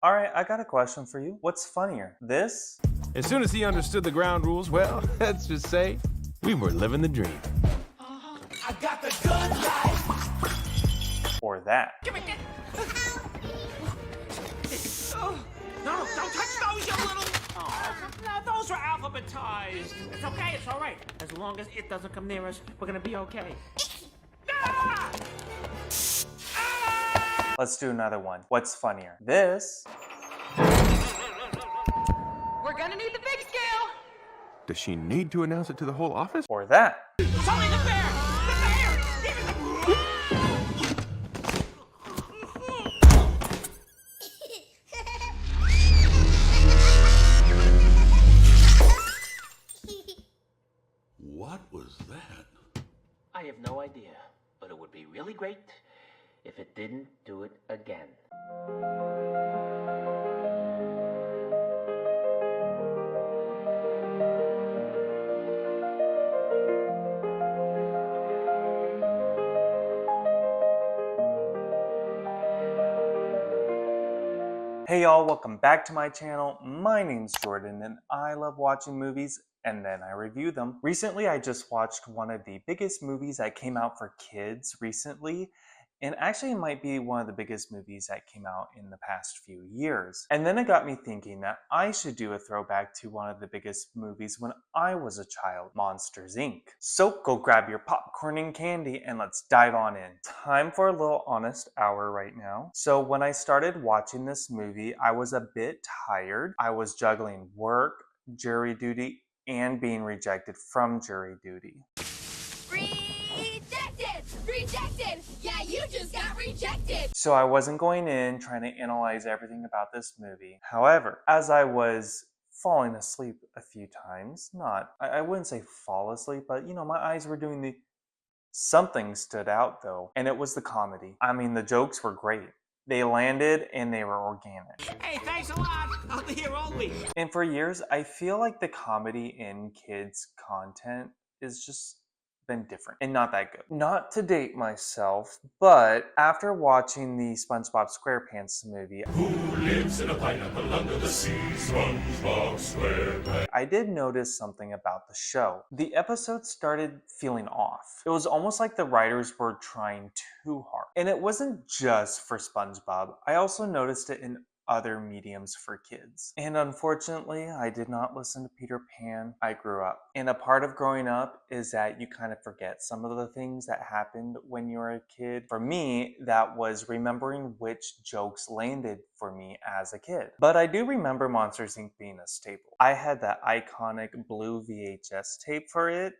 Alright, I got a question for you. What's funnier, this As soon as he understood the ground rules, well, let's just say we were living the dream. I got the good life. or that? Give me that. No, don't touch those, you little. Oh, no, those are alphabetized. It's okay, it's all right. As long as it doesn't come near us, we're gonna be okay. Ah! Ah! Let's do another one. What's funnier, this We're gonna need the big scale. Does she need to announce it to the whole office? or that? It's only the bear! The bear! Give it What was that? I have no idea, but it would be really great if it didn't do it again. Hey y'all, welcome back to my channel. My name's Jordan and I love watching movies and then I review them. Recently I just watched one of the biggest movies that came out for kids recently, and actually it might be one of the biggest movies that came out in the past few years. And then it got me thinking that I should do a throwback to one of the biggest movies when I was a child, Monsters, Inc. So go grab your popcorn and candy and let's dive on in. Time for a little honest hour right now. So when I started watching this movie, I was a bit tired. I was juggling work, jury duty, and being rejected from jury duty. Rejected! Rejected! Yeah, you just got rejected! So I wasn't going in trying to analyze everything about this movie. However, as I was falling asleep a few times, I wouldn't say fall asleep, but you know, my eyes were doing the... Something stood out though, and it was the comedy. I mean, the jokes were great. They landed and they were organic. Hey, thanks a lot. I'll be here all week. And for years, I feel like the comedy in kids' content is just been different and not that good. Not to date myself, but after watching the SpongeBob SquarePants movie, Who lives in a pineapple under the sea? SpongeBob SquarePants. I did notice something about the show. The episodes started feeling off. It was almost like the writers were trying too hard. And it wasn't just for SpongeBob. I also noticed it in other mediums for kids. And unfortunately, I did not listen to Peter Pan. I grew up. And a part of growing up is that you kind of forget some of the things that happened when you were a kid. For me, that was remembering which jokes landed for me as a kid. But I do remember Monsters, Inc. being a staple. I had that iconic blue VHS tape for it.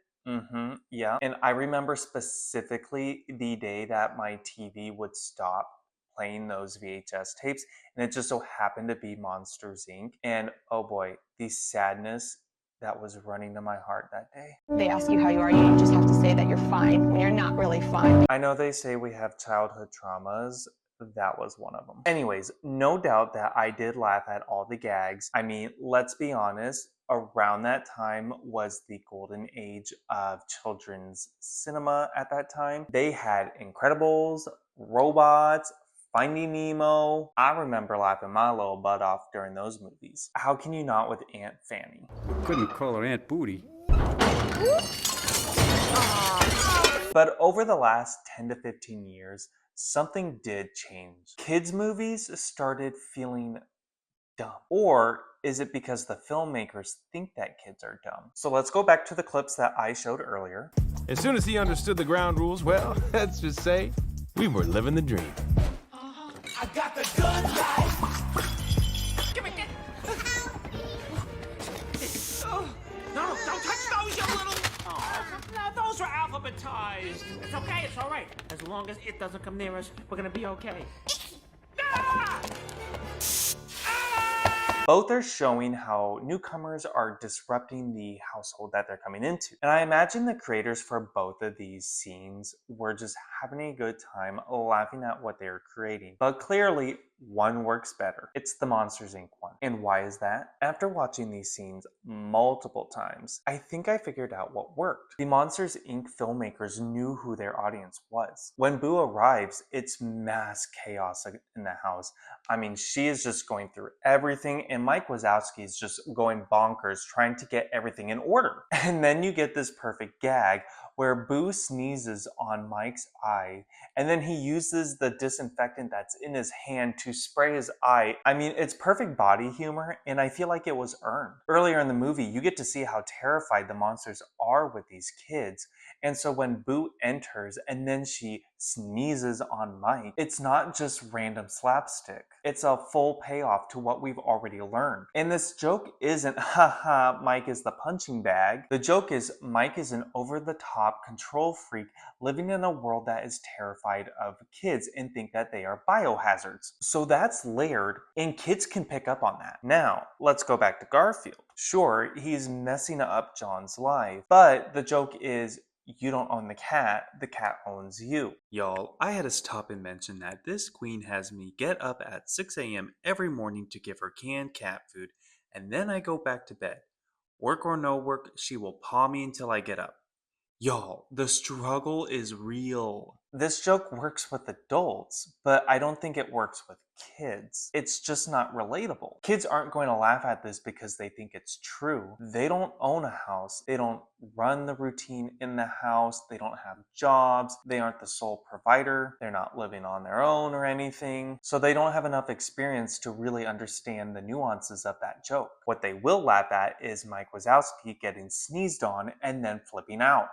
Yeah. And I remember specifically the day that my TV would stop playing those VHS tapes, and it just so happened to be Monsters, Inc. And oh boy, the sadness that was running to my heart that day. They ask you how you are, you just have to say that you're fine when you're not really fine. I know they say we have childhood traumas. That was one of them. Anyways, no doubt that I did laugh at all the gags. I mean, let's be honest, around that time was the golden age of children's cinema at that time. They had Incredibles, robots, Finding Nemo. I remember laughing my little butt off during those movies. How can you not with Aunt Fanny? Couldn't call her Aunt Booty. But over the last 10 to 15 years, something did change. Kids' movies started feeling dumb. Or is it because the filmmakers think that kids are dumb? So let's go back to the clips that I showed earlier. As soon as he understood the ground rules, well, let's just say we were living the dream. I got the good life. Give me that. No, don't touch those, you little. Oh, no, those are alphabetized. It's okay, it's all right. As long as it doesn't come near us, we're gonna be okay. Ah! Both are showing how newcomers are disrupting the household that they're coming into. And I imagine the creators for both of these scenes were just having a good time laughing at what they were creating. But clearly, one works better. It's the Monsters, Inc. one. And why is that? After watching these scenes multiple times, I think I figured out what worked. The Monsters, Inc. filmmakers knew who their audience was. When Boo arrives, it's mass chaos in the house. I mean, she is just going through everything, and Mike Wazowski is just going bonkers trying to get everything in order. And then you get this perfect gag where Boo sneezes on Mike's eye, and then he uses the disinfectant that's in his hand to spray his eye. I mean, it's perfect body humor, and I feel like it was earned. Earlier in the movie, you get to see how terrified the monsters are with these kids, and so when Boo enters and then she sneezes on Mike, it's not just random slapstick. It's a full payoff to what we've already learned. And this joke isn't, haha, Mike is the punching bag. The joke is Mike is an over-the-top control freak living in a world that is terrified of kids and think that they are biohazards. So that's layered, and kids can pick up on that. Now, let's go back to Garfield. Sure, he's messing up John's life, but the joke is you don't own the cat owns you. Y'all, I had to stop and mention that this queen has me get up at 6 a.m. every morning to give her canned cat food, and then I go back to bed. Work or no work, she will paw me until I get up. Y'all, the struggle is real. This joke works with adults, but I don't think it works with kids. It's just not relatable. Kids aren't going to laugh at this because they think it's true. They don't own a house. They don't run the routine in the house. They don't have jobs. They aren't the sole provider. They're not living on their own or anything. So they don't have enough experience to really understand the nuances of that joke. What they will laugh at is Mike Wazowski getting sneezed on and then flipping out.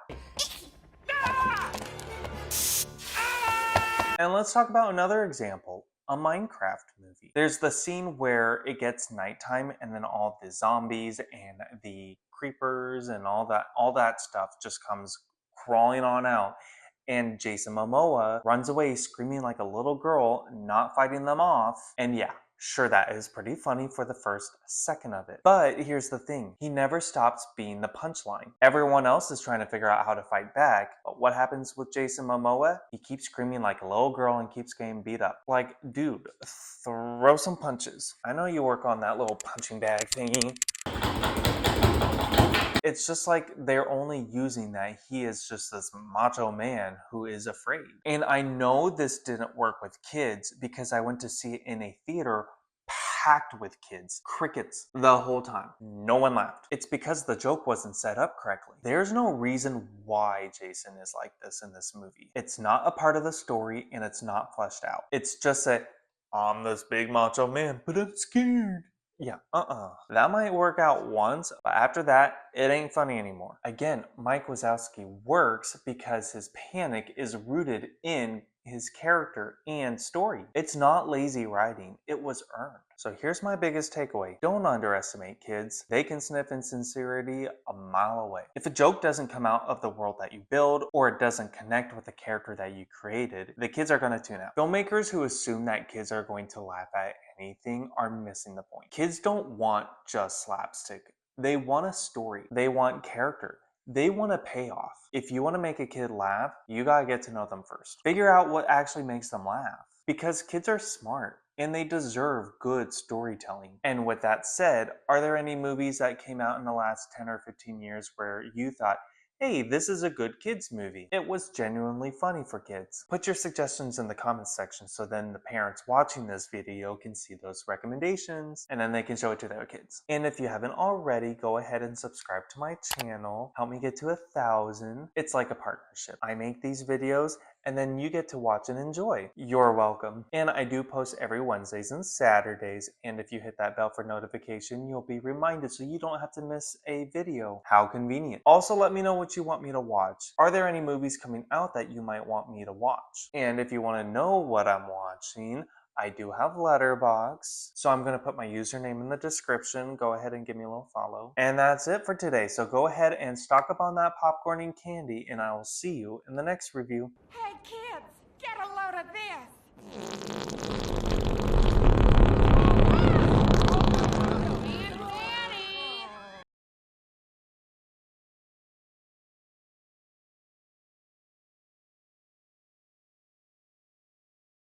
And let's talk about another example, a Minecraft movie. There's the scene where it gets nighttime and then all the zombies and the creepers and all that stuff just comes crawling on out. And Jason Momoa runs away screaming like a little girl, not fighting them off. And yeah, sure, that is pretty funny for the first second of it. But here's the thing. He never stops being the punchline. Everyone else is trying to figure out how to fight back. But what happens with Jason Momoa? He keeps screaming like a little girl and keeps getting beat up. Like, dude, throw some punches. I know you work on that little punching bag thingy. It's just like they're only using that he is just this macho man who is afraid. And I know this didn't work with kids because I went to see it in a theater packed with kids. Crickets the whole time. No one laughed. It's because the joke wasn't set up correctly. There's no reason why Jason is like this in this movie. It's not a part of the story and it's not fleshed out. It's just that I'm this big macho man, but I'm scared. Yeah, That might work out once, but after that, it ain't funny anymore. Again, Mike Wazowski works because his panic is rooted in his character and story. It's not lazy writing, it was earned. So here's my biggest takeaway. Don't underestimate kids. They can sniff insincerity a mile away. If a joke doesn't come out of the world that you build, or it doesn't connect with the character that you created, the kids are going to tune out. Filmmakers who assume that kids are going to laugh at anything are missing the point. Kids don't want just slapstick. They want a story. They want character. They want a payoff. If you want to make a kid laugh, you gotta get to know them first. Figure out what actually makes them laugh. Because kids are smart and they deserve good storytelling. And with that said, are there any movies that came out in the last 10 or 15 years where you thought, hey, this is a good kids movie? It was genuinely funny for kids. Put your suggestions in the comments section so then the parents watching this video can see those recommendations and then they can show it to their kids. And if you haven't already, go ahead and subscribe to my channel. Help me get to 1,000. It's like a partnership. I make these videos and then you get to watch and enjoy. You're welcome. And I do post every Wednesdays and Saturdays, and if you hit that bell for notification, you'll be reminded so you don't have to miss a video. How convenient. Also, let me know what you want me to watch. Are there any movies coming out that you might want me to watch? And if you want to know what I'm watching, I do have Letterboxd, so I'm going to put my username in the description. Go ahead and give me a little follow. And that's it for today, so go ahead and stock up on that popcorn and candy, and I will see you in the next review. Hey kids, get a load of this.